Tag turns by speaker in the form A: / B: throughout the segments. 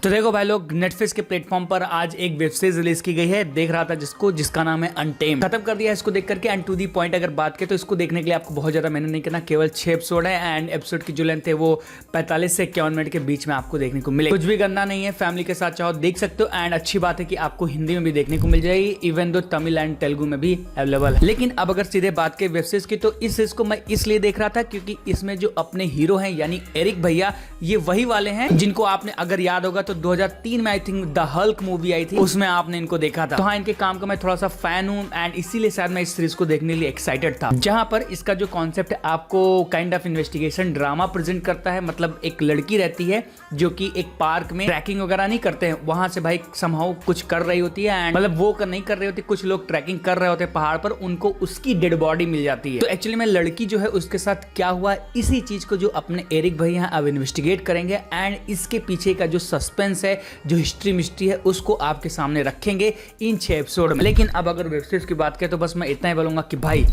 A: तो देखो भाई लोग, नेटफ्लिक्स के प्लेटफॉर्म पर आज एक वेब सीरीज रिलीज की गई है, देख रहा था जिसका नाम है अनटेम्ड। खत्म कर दिया इसको देख करके। एंड टू दी पॉइंट अगर बात करें तो इसको देखने के लिए आपको बहुत ज्यादा मेहनत नहीं करना, केवल 6 एपिसोड है एंड एपिसोड की जो लेंथ है वो 45 से 51 मिनट के बीच में आपको देखने को मिले। कुछ भी गंदा नहीं है, फैमिली के साथ चाहो देख सकते हो। एंड अच्छी बात है कि आपको हिंदी में भी देखने को मिल जाएगी, even though Tamil and Telugu में भी अवेलेबल है। लेकिन अब अगर सीधे बात करें वेब सीरीज की, तो इस सीरीज को मैं इसलिए देख रहा था क्योंकि इसमें जो अपने हीरो हैं यानी एरिक भैया, ये वही वाले हैं जिनको आपने अगर याद होगा तो 2003 में I think the Hulk movie आई थी, उसमें आपने इनको देखा था। तो हाँ, इनके काम का मैं थोड़ा सा फैन हूं एंड इसीलिए शायद मैं इस सीरीज को देखने के लिए एक्साइटेड था। जहां पर इसका जो कॉन्सेप्ट आपको kind of investigation drama present करता है। मतलब एक लड़की रहती है जो कि एक पार्क में ट्रैकिंग वगैरह नहीं करते हैं, वहां से भाई समहाउ कुछ कर रही होती है एंड मतलब वो नहीं कर रही होती, कुछ लोग ट्रैकिंग कर रहे होते हैं पहाड़ पर, उनको उसकी डेड बॉडी मिल जाती है। तो एक्चुअली में लड़की जो है उसके साथ क्या हुआ, इसी चीज को जो अपने एरिक भाई यहाँ अब इन्वेस्टिगेट करेंगे एंड इसके पीछे का जो सस्पेंस है, जो हिस्ट्री मिस्ट्री है, उसको आपके सामने रखेंगे इन 6 एपिसोड में। लेकिन अब अगर वेब सीरीज की बात करें तो बस मैं इतना ही बोलूंगा कि भाई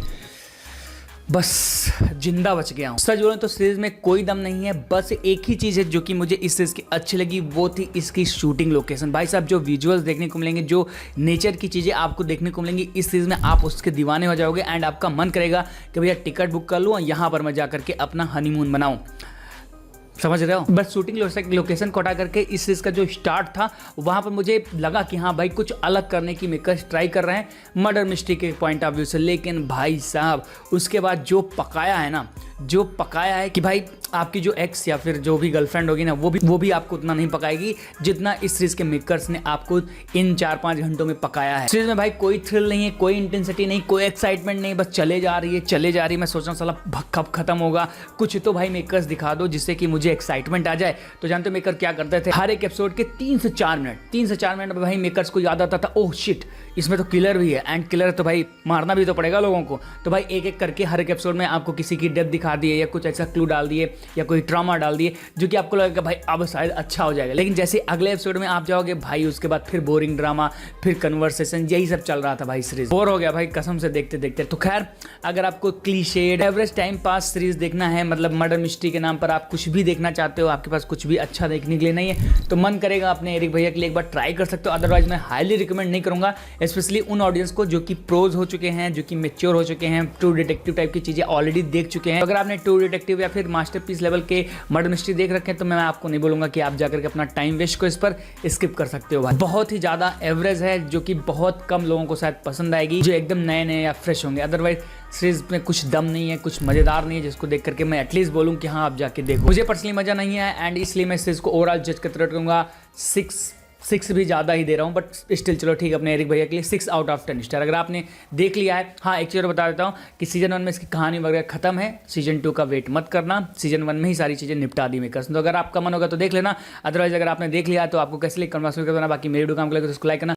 A: बस जिंदा बच गया हूं। सच बोलूं तो सीरीज में कोई दम नहीं है, बस एक ही चीज है जो कि मुझे इस सीरीज की अच्छी लगी, वो थी इसकी शूटिंग लोकेशन। भाई साहब, जो विजुअल्स देखने को मिलेंगे, जो नेचर की चीजें आपको देखने को मिलेंगी इस सीरीज में, आप उसके दीवाने हो जाओगे एंड आपका मन करेगा कि भैया टिकट बुक कर लूं और यहाँ पर मैं जाकर के अपना हनीमून मनाऊं। समझ रहे हो? बस शूटिंग लोकेशन को हटा करके इस सीरीज का जो स्टार्ट था वहां पर मुझे लगा कि हाँ भाई कुछ अलग करने की मेकर्स ट्राई कर रहे हैं मर्डर मिस्ट्री के पॉइंट ऑफ व्यू से। लेकिन भाई साहब उसके बाद जो पकाया है ना, जो पकाया है कि भाई आपकी जो एक्स या फिर जो भी गर्लफ्रेंड होगी ना, वो भी आपको उतना नहीं पकाएगी जितना इस सीरीज के मेकर्स ने आपको इन 4-5 घंटों में पकाया है। सीरीज में भाई कोई थ्रिल नहीं है, कोई इंटेंसिटी नहीं, कोई एक्साइटमेंट नहीं, बस चले जा रही है। मैं सोच रहा हूँ साला कब खत्म होगा, कुछ तो भाई मेकर्स दिखा दो जिससे कि मुझे एक्साइटमेंट आ जाए। तो जानते हो मेकर क्या करते थे, हर एक एपिसोड के 3 से 4 मिनट में भाई मेकर्स को याद आता था, ओह शिट इसमें तो किलर भी है एंड किलर तो भाई मारना भी तो पड़ेगा लोगों को। तो भाई एक एक करके हर एक एपिसोड में आपको किसी की डेथ दिखा दिए या कुछ ऐसा क्लू डाल दिए या कोई ट्रॉमा डाल दिए जो कि आपको लगेगा भाई अब शायद अच्छा हो जाएगा। लेकिन जैसे अगले एपिसोड में आप जाओगे भाई, उसके बाद फिर बोरिंग ड्रामा, फिर कन्वर्सेशन, यही सब चल रहा था भाई। सीरीज बोर हो गया भाई कसम से देखते देखते। तो खैर, अगर आपको clichéd average time pass series देखना है, मतलब मर्डर मिस्ट्री के नाम पर आप कुछ भी देखना चाहते हो, आपके पास कुछ भी अच्छा देखने के लिए नहीं है, तो मन करेगा अपने एरिक भैया के लिए एक बार ट्राई कर सकते हो। अदरवाइज मैं हाईली रिकमेंड नहीं करूंगा, स्पेशली उन ऑडियंस को जो कि प्रोज हो चुके हैं, जो कि मेच्योर हो चुके हैं, ट्रू डिटेक्टिव टाइप की चीजें ऑलरेडी देख चुके हैं। अगर आपने ट्रू डिटेक्टिव या फिर मास्टरपीस लेवल के मर्डर मिस्ट्री देख रखे हैं तो मैं आपको नहीं बोलूंगा कि आप जाकर के अपना टाइम वेस्ट को इस पर स्किप कर सकते हो भाई। बहुत ही ज्यादा एवरेज है, जो कि बहुत कम लोगों को शायद पसंद आएगी, जो एकदम नए या फ्रेश होंगे। अदरवाइज सीरीज में कुछ दम नहीं है, कुछ मजेदार नहीं है जिसको देख करके मैं एटलीस्ट बोलूं कि हाँ आप जाके देखो। मुझे पर्सनली मजा नहीं है एंड इसलिए मैं सीरीज को ओवरऑल जज करते रहूंगा 6 भी ज़्यादा ही दे रहा हूँ, बट स्टिल चलो ठीक है, अपने एरिक भैया के लिए 6 आउट ऑफ 10 स्टार। अगर आपने देख लिया है, हाँ एक चीज़ बता देता हूँ कि सीजन 1 में इसकी कहानी वगैरह खत्म है, सीजन 2 का वेट मत करना, सीजन 1 में ही सारी चीज़ें निपटा दी मेकर्स। तो अगर आपका मन होगा तो देख लेना, अदरवाइज अगर आपने देख लिया तो आपको कैसे कमेंट बॉक्स में करना। बाकी मेरे वीडियो काम को लेकर उसको लाइक करना।